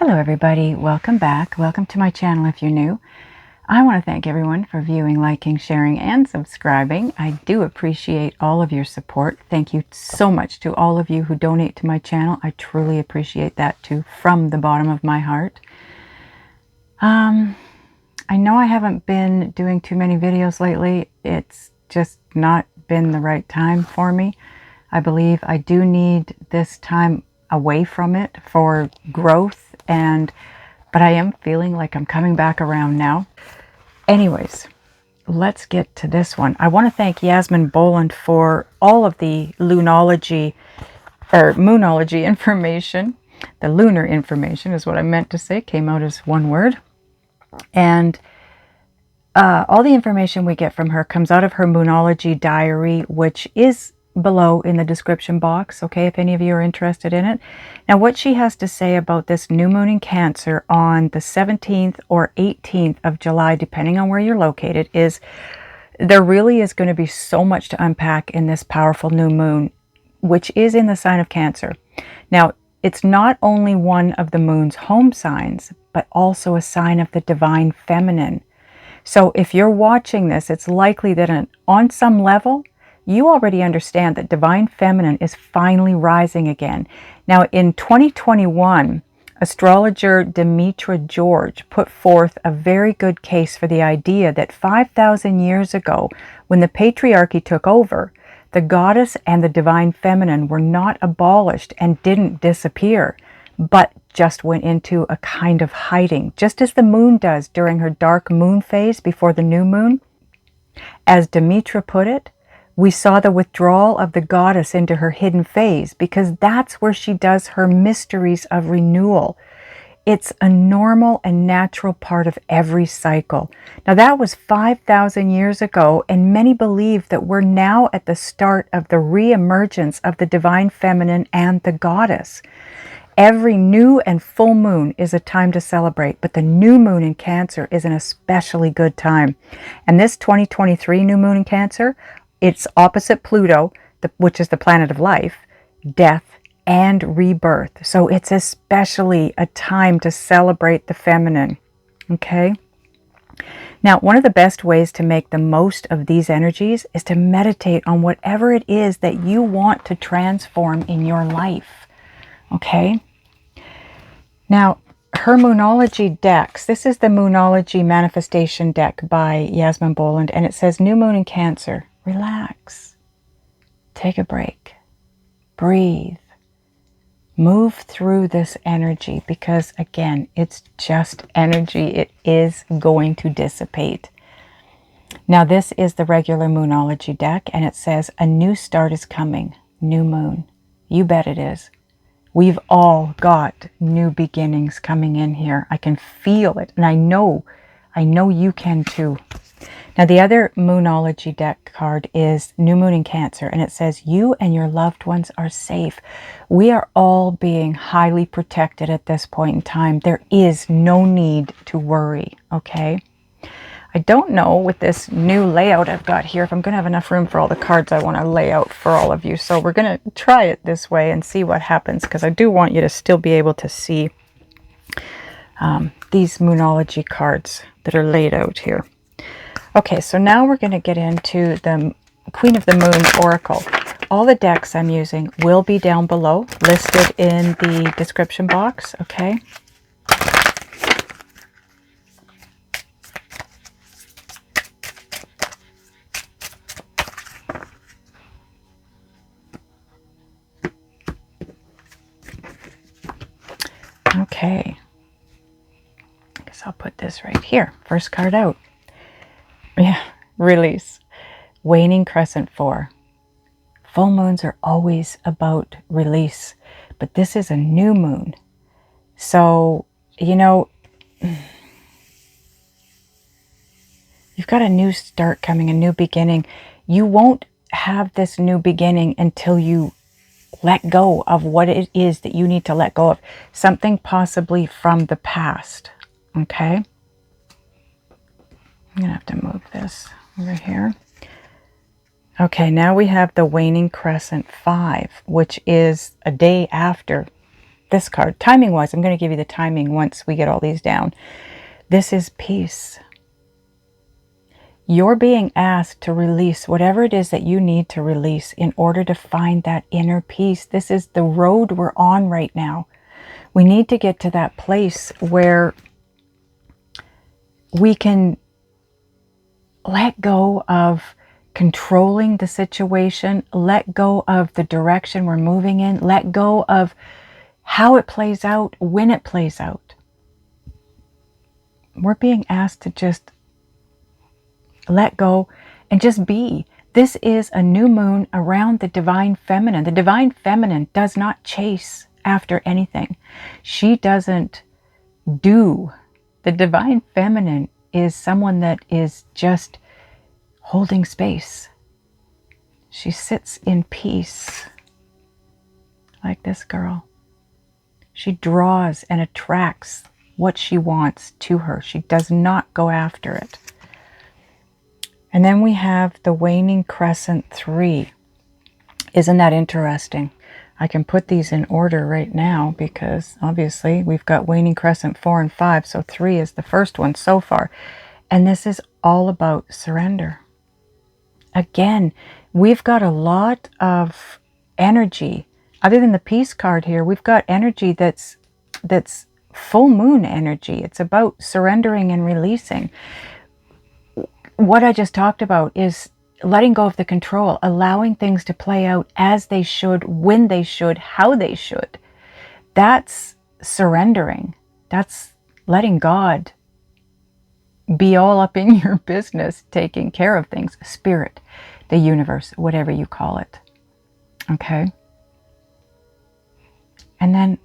Hello everybody, welcome back. Welcome to my channel if you're new. I want to thank everyone for viewing, liking, sharing, and subscribing. I do appreciate all of your support. Thank you so much to all of you who donate to my channel. I truly appreciate that too, from the bottom of my heart. I know I haven't been doing too many videos lately. It's just not been the right time for me. I believe I do need this time away from it for growth, but I am feeling like I'm coming back around now. Anyways, let's get to this one. I want to thank Yasmin Boland for all of the moonology information. The lunar information is what I meant to say, came out as one word. And all the information we get from her comes out of her moonology diary, which is below in the description box, okay, if any of you are interested in it. Now, what she has to say about this new moon in Cancer on the 17th or 18th of July, depending on where you're located, is there really is going to be so much to unpack in this powerful new moon, which is in the sign of Cancer. Now, it's not only one of the moon's home signs, but also a sign of the divine feminine. So if you're watching this, it's likely that on some level, you already understand that divine feminine is finally rising again. Now, in 2021, astrologer Demetra George put forth a very good case for the idea that 5,000 years ago, when the patriarchy took over, the goddess and the divine feminine were not abolished and didn't disappear, but just went into a kind of hiding, just as the moon does during her dark moon phase before the new moon. As Demetra put it, we saw the withdrawal of the goddess into her hidden phase because that's where she does her mysteries of renewal. It's a normal and natural part of every cycle. Now, that was 5,000 years ago, and many believe that we're now at the start of the re-emergence of the divine feminine and the goddess. Every new and full moon is a time to celebrate, but the new moon in Cancer is an especially good time. And this 2023 new moon in Cancer, it's opposite Pluto, which is the planet of life, death, and rebirth. So it's especially a time to celebrate the feminine. Okay? Now, one of the best ways to make the most of these energies is to meditate on whatever it is that you want to transform in your life. Okay? Now, her moonology decks, this is the moonology manifestation deck by Yasmin Boland, and it says new moon in Cancer. Relax, take a break, breathe, move through this energy because, again, it's just energy. It is going to dissipate. Now, this is the regular moonology deck, and it says a new start is coming, new moon. You bet it is. We've all got new beginnings coming in here. I can feel it, and I know you can too. Now, the other moonology deck card is New Moon in Cancer, and it says, you and your loved ones are safe. We are all being highly protected at this point in time. There is no need to worry, okay? I don't know with this new layout I've got here if I'm going to have enough room for all the cards I want to lay out for all of you. So we're going to try it this way and see what happens, because I do want you to still be able to see these moonology cards that are laid out here. Okay, so now we're going to get into the Queen of the Moon Oracle. All the decks I'm using will be down below, listed in the description box, okay? Okay. I guess I'll put this right here. First card out. Yeah, release. Waning Crescent 4. Full moons are always about release, but this is a new moon. So, you know, you've got a new start coming, a new beginning. You won't have this new beginning until you let go of what it is that you need to let go of. Something possibly from the past, okay? I'm going to have to move this over here. Okay, now we have the Waning Crescent 5, which is a day after this card. Timing wise, I'm going to give you the timing once we get all these down. This is peace. You're being asked to release whatever it is that you need to release in order to find that inner peace. This is the road we're on right now. We need to get to that place where we can let go of controlling the situation, let go of the direction we're moving in, let go of how it plays out, when it plays out. We're being asked to just let go and just be. This is a new moon around the divine feminine. The divine feminine does not chase after anything. She doesn't do. The divine feminine is someone that is just holding space. She sits in peace, like this girl. She draws and attracts what she wants to her. She does not go after it. And then we have the waning crescent 3. Isn't that interesting? I can put these in order right now because obviously we've got waning crescent 4 and 5. So 3 is the first one so far. And this is all about surrender. Again, we've got a lot of energy. Other than the peace card here, we've got energy that's full moon energy. It's about surrendering and releasing. What I just talked about is letting go of the control, allowing things to play out as they should, when they should, how they should. That's surrendering. That's letting God be all up in your business, taking care of things. Spirit, the universe, whatever you call it. Okay? And then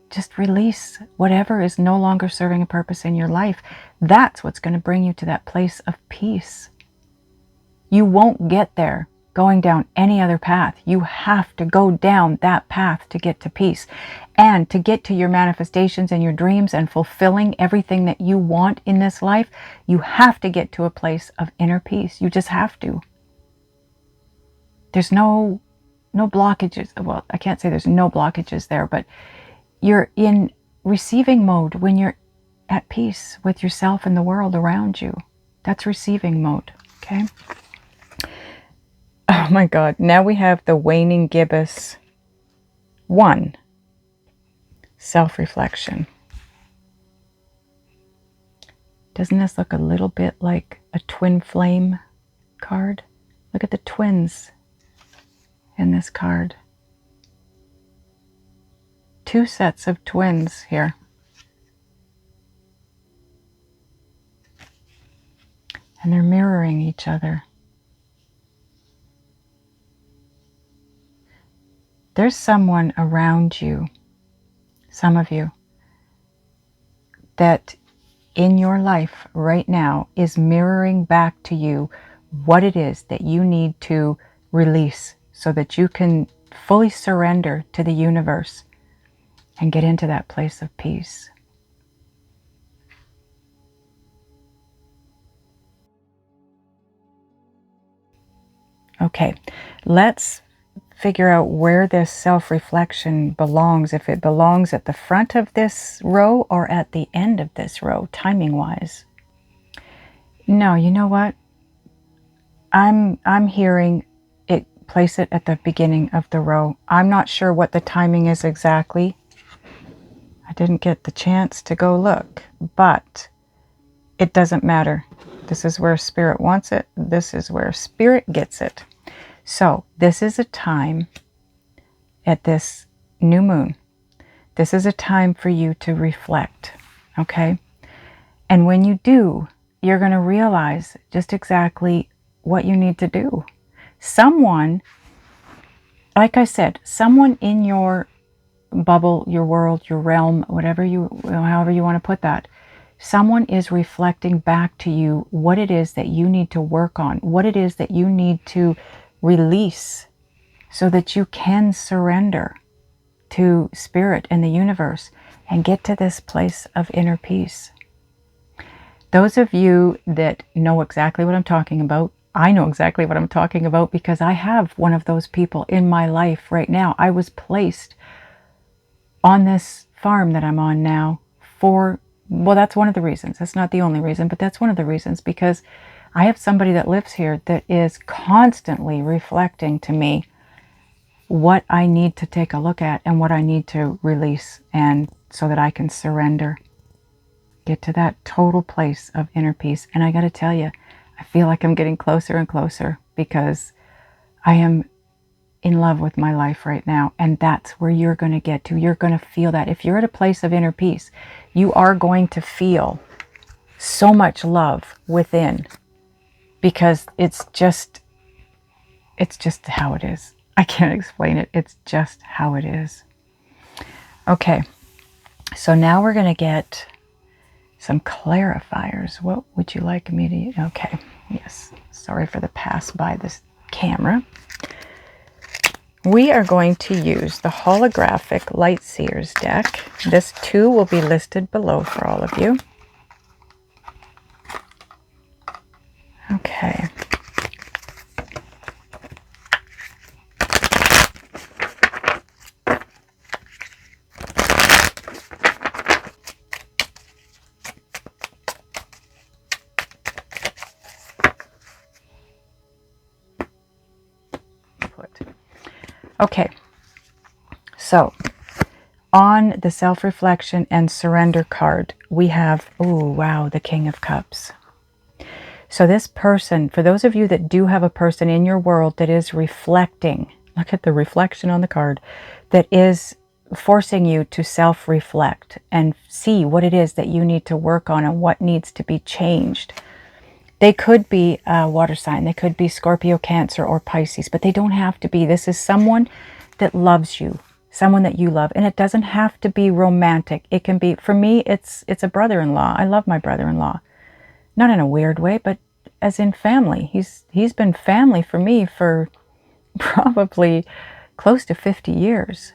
just release whatever is no longer serving a purpose in your life. That's what's going to bring you to that place of peace. You won't get there going down any other path. You have to go down that path to get to peace. And to get to your manifestations and your dreams and fulfilling everything that you want in this life, you have to get to a place of inner peace. You just have to. There's no blockages. Well, I can't say there's no blockages there, but you're in receiving mode when you're at peace with yourself and the world around you. That's receiving mode, okay? Oh my God, now we have the waning gibbous 1. Self-reflection. Doesn't this look a little bit like a twin flame card? Look at the twins in this card. 2 sets of twins here. And they're mirroring each other. There's someone around you, some of you, that in your life right now is mirroring back to you what it is that you need to release so that you can fully surrender to the universe and get into that place of peace. Okay, let's figure out where this self-reflection belongs, if it belongs at the front of this row or at the end of this row, timing-wise. No, you know what? I'm hearing it, place it at the beginning of the row. I'm not sure what the timing is exactly. I didn't get the chance to go look, but it doesn't matter. This is where Spirit wants it. This is where Spirit gets it. So this is a time at this new moon. This is a time for you to reflect, okay? And when you do, you're going to realize just exactly what you need to do. Someone, like I said, someone in your bubble, your world, your realm, whatever however you want to put that, someone is reflecting back to you what it is that you need to work on, what it is that you need to release so that you can surrender to Spirit and the universe and get to this place of inner peace. Those of you that know exactly what I'm talking about, I know exactly what I'm talking about because I have one of those people in my life right now. I was placed on this farm that I'm on now for, well, that's one of the reasons. That's not the only reason, but that's one of the reasons, because I have somebody that lives here that is constantly reflecting to me what I need to take a look at and what I need to release, and so that I can surrender, get to that total place of inner peace. And I got to tell you, I feel like I'm getting closer and closer, because I am in love with my life right now. And that's where you're going to get to. You're going to feel that. If you're at a place of inner peace, you are going to feel so much love within, because it's just how it is. I can't explain it. It's just how it is. Okay. So now we're going to get some clarifiers. What would you like me to... Okay. Yes. Sorry for the pass by this camera. We are going to use the holographic Light Seers deck. This too will be listed below for all of you. Okay. Okay, so on the self-reflection and surrender card, we have, oh wow, the King of Cups. So this person, for those of you that do have a person in your world that is reflecting, look at the reflection on the card, that is forcing you to self-reflect and see what it is that you need to work on and what needs to be changed. They could be a water sign, they could be Scorpio, Cancer, or Pisces, but they don't have to be. This is someone that loves you, someone that you love, and it doesn't have to be romantic. It can be, for me, it's a brother-in-law. I love my brother-in-law, not in a weird way, but as in family. He's been family for me for probably close to 50 years,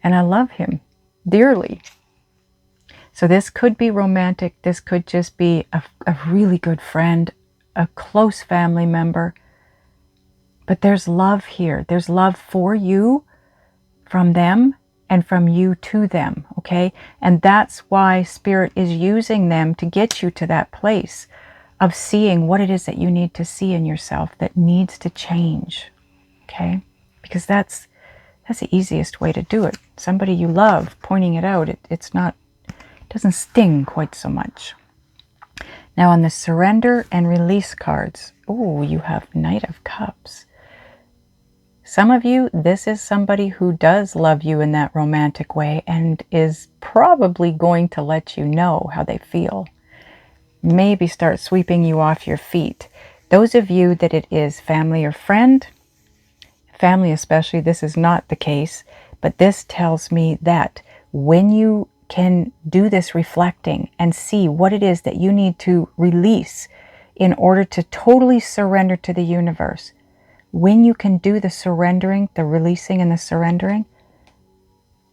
and I love him dearly. So this could be romantic. This could just be a really good friend, a close family member. But there's love here. There's love for you from them and from you to them, okay? And that's why Spirit is using them to get you to that place of seeing what it is that you need to see in yourself that needs to change, okay? Because that's the easiest way to do it. Somebody you love, pointing it out, it's not, doesn't sting quite so much. Now on the surrender and release cards, oh, you have Knight of Cups. Some of you, this is somebody who does love you in that romantic way and is probably going to let you know how they feel. Maybe start sweeping you off your feet. Those of you that it is family or friend, family especially, this is not the case, but this tells me that when you can do this reflecting and see what it is that you need to release in order to totally surrender to the universe, when you can do the surrendering, the releasing and the surrendering,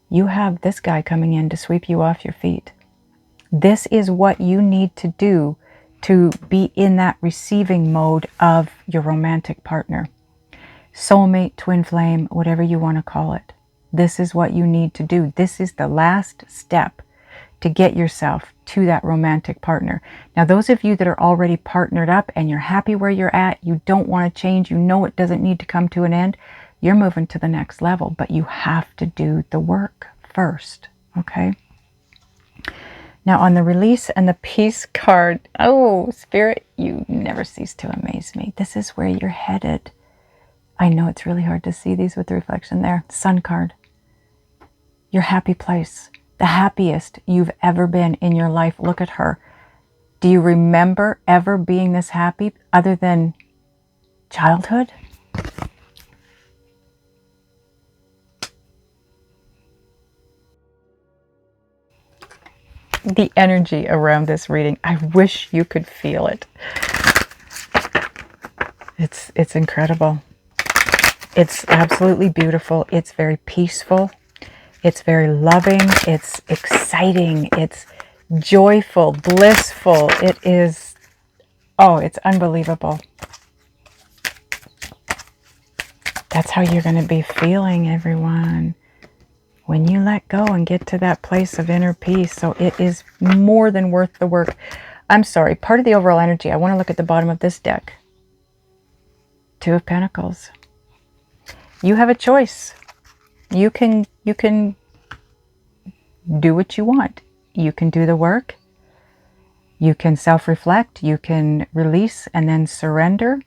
you have this guy coming in to sweep you off your feet. This is what you need to do to be in that receiving mode of your romantic partner. Soulmate, twin flame, whatever you want to call it. This is what you need to do. This is the last step to get yourself to that romantic partner. Now, those of you that are already partnered up and you're happy where you're at, you don't want to change, you know it doesn't need to come to an end, you're moving to the next level, but you have to do the work first, okay? Now, on the release and the peace card, oh, Spirit, you never cease to amaze me. This is where you're headed. I know it's really hard to see these with the reflection there. Sun card. Your happy place, the happiest you've ever been in your life. Look at her. Do you remember ever being this happy other than childhood? The energy around this reading, I wish you could feel it. It's incredible. It's absolutely beautiful. It's very peaceful. It's very loving, it's exciting, it's joyful, blissful. It is, oh, it's unbelievable. That's how you're going to be feeling, everyone, when you let go and get to that place of inner peace. So it is more than worth the work. I'm sorry, part of the overall energy, I want to look at the bottom of this deck. Two of Pentacles. You have a choice. You can do what you want. You can do the work. You can self-reflect. You can release and then surrender.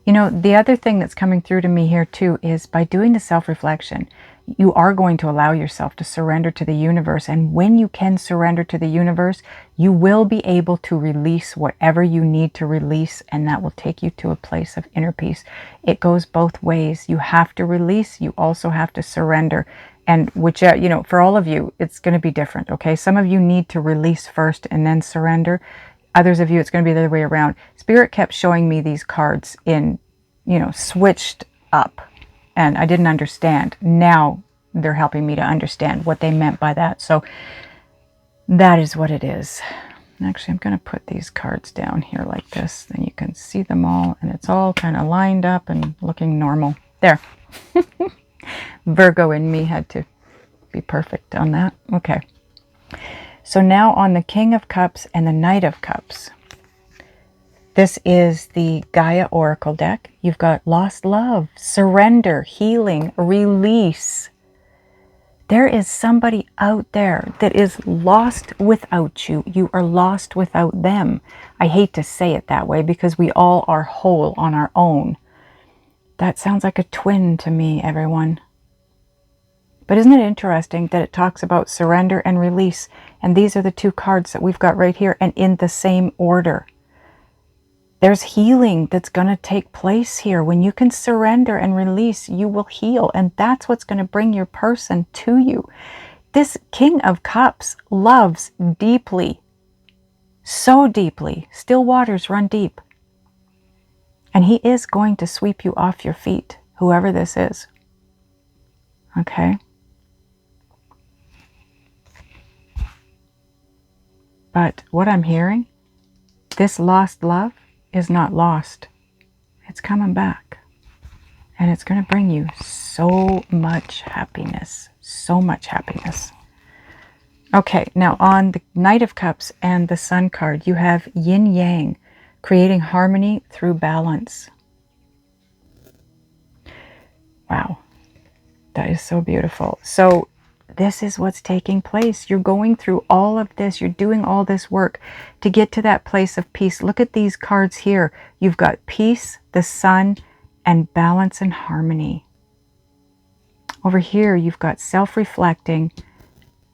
You know, the other thing that's coming through to me here too is by doing the self-reflection, you are going to allow yourself to surrender to the universe. And when you can surrender to the universe, you will be able to release whatever you need to release, and that will take you to a place of inner peace. It goes both ways. You have to release. You also have to surrender. And which, you know, for all of you, it's going to be different. Okay. Some of you need to release first and then surrender. Others of you, it's going to be the other way around. Spirit kept showing me these cards in, you know, switched up, and I didn't understand. Now they're helping me to understand what they meant by that. So that is what it is. Actually, I'm going to put these cards down here like this, then you can see them all, and it's all kind of lined up and looking normal. There. Virgo in me had to be perfect on that. Okay. So now on the King of Cups and the Knight of Cups. This is the Gaia Oracle deck. You've got lost love, surrender, healing, release. There is somebody out there that is lost without you. You are lost without them. I hate to say it that way because we all are whole on our own. That sounds like a twin to me, everyone. But isn't it interesting that it talks about surrender and release? And these are the two cards that we've got right here, and in the same order. There's healing that's going to take place here. When you can surrender and release, you will heal. And that's what's going to bring your person to you. This King of Cups loves deeply. So deeply. Still waters run deep. And he is going to sweep you off your feet, whoever this is. Okay? But what I'm hearing, this lost love is not lost. It's coming back. And it's going to bring you so much happiness. So much happiness. Okay, now on the Knight of Cups and the Sun card, you have yin yang, creating harmony through balance. Wow, that is so beautiful. So this is what's taking place. You're going through all of this. You're doing all this work to get to that place of peace. Look at these cards here. You've got peace, the sun, and balance and harmony. Over here, you've got self-reflecting,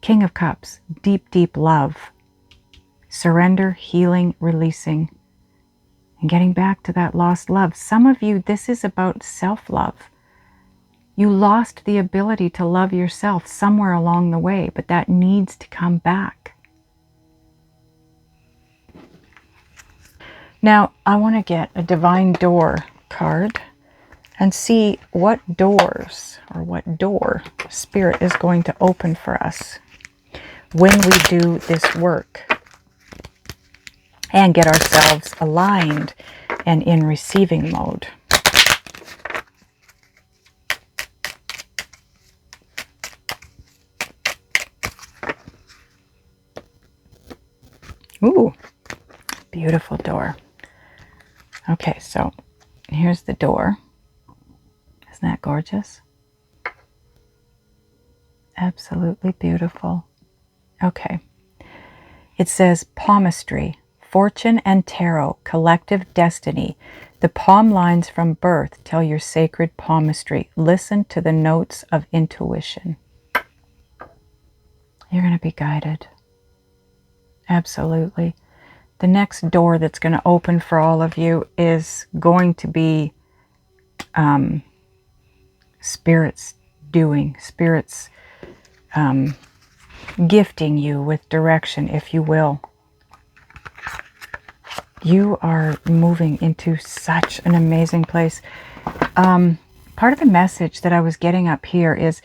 King of Cups, deep, deep love, surrender, healing, releasing, and getting back to that lost love. Some of you, this is about self-love. You lost the ability to love yourself somewhere along the way, but that needs to come back. Now, I want to get a Divine Door card and see what doors or what door Spirit is going to open for us when we do this work and get ourselves aligned and in receiving mode. Ooh, beautiful door. Okay, so here's the door. Isn't that gorgeous? Absolutely beautiful. Okay. It says palmistry, fortune and tarot, collective destiny. The palm lines from birth tell your sacred palmistry. Listen to the notes of intuition. You're going to be guided. Absolutely. The next door that's going to open for all of you is going to be Spirit's doing, Spirit's gifting you with direction, if you will. You are moving into such an amazing place. Part of the message that I was getting up here is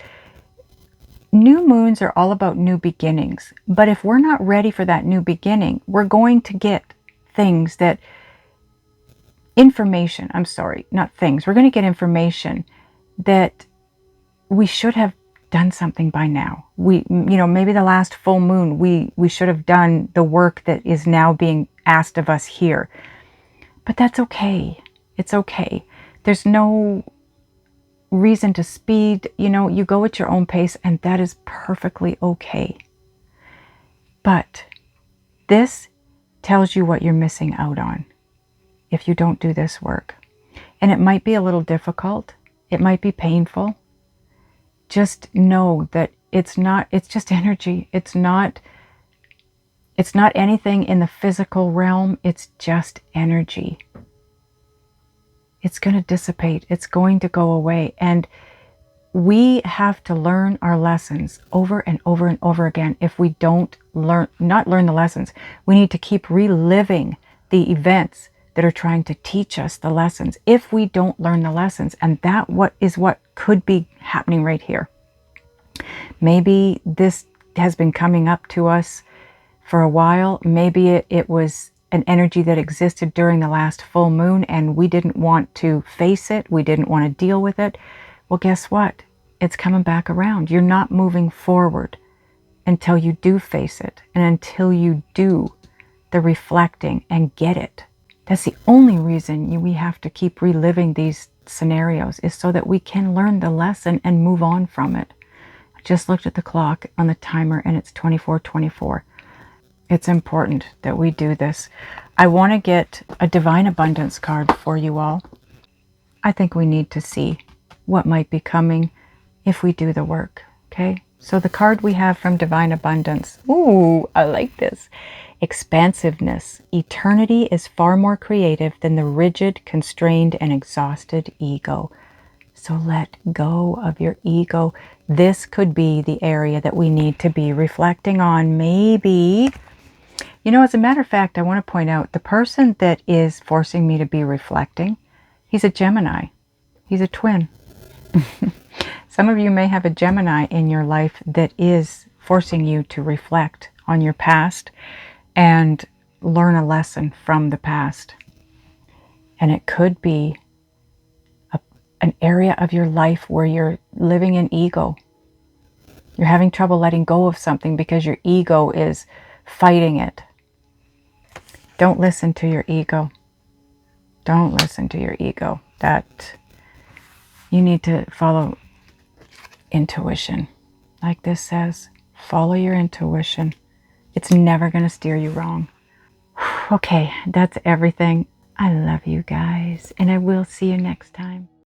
new moons are all about new beginnings. But if we're not ready for that new beginning, we're going to get things that, information, I'm sorry, not things. We're going to get information that we should have done something by now. Maybe the last full moon, we should have done the work that is now being asked of us here. But that's okay. It's okay. There's no reason to speed. You go at your own pace, and that is perfectly okay. But this tells you what you're missing out on if you don't do this work. And it might be a little difficult. It might be painful. Just know that it's just energy. It's not anything in the physical realm. It's just energy. It's going to dissipate. It's going to go away. And we have to learn our lessons over and over and over again. If we don't not learn the lessons, we need to keep reliving the events that are trying to teach us the lessons. If we don't learn the lessons, and that is what could be happening right here. Maybe this has been coming up to us for a while. Maybe it was an energy that existed during the last full moon and we didn't want to face it. We didn't want to deal with it. Well, guess what? It's coming back around. You're not moving forward until you do face it and until you do the reflecting and get it. That's the only reason we have to keep reliving these scenarios, is so that we can learn the lesson and move on from it. I just looked at the clock on the timer and it's 24:24. It's important that we do this. I want to get a divine abundance card for you all. I think we need to see what might be coming if we do the work. Okay, so the card we have from Divine Abundance. Ooh, I like this. Expansiveness. Eternity is far more creative than the rigid, constrained, and exhausted ego. So let go of your ego. This could be the area that we need to be reflecting on. Maybe, as a matter of fact, I want to point out the person that is forcing me to be reflecting, he's a Gemini. He's a twin. Some of you may have a Gemini in your life that is forcing you to reflect on your past and learn a lesson from the past. And it could be an area of your life where you're living in ego. You're having trouble letting go of something because your ego is fighting it. Don't listen to your ego. Don't listen to your ego. You need to follow intuition. Like this says, follow your intuition. It's never going to steer you wrong. Okay, that's everything. I love you guys, and I will see you next time.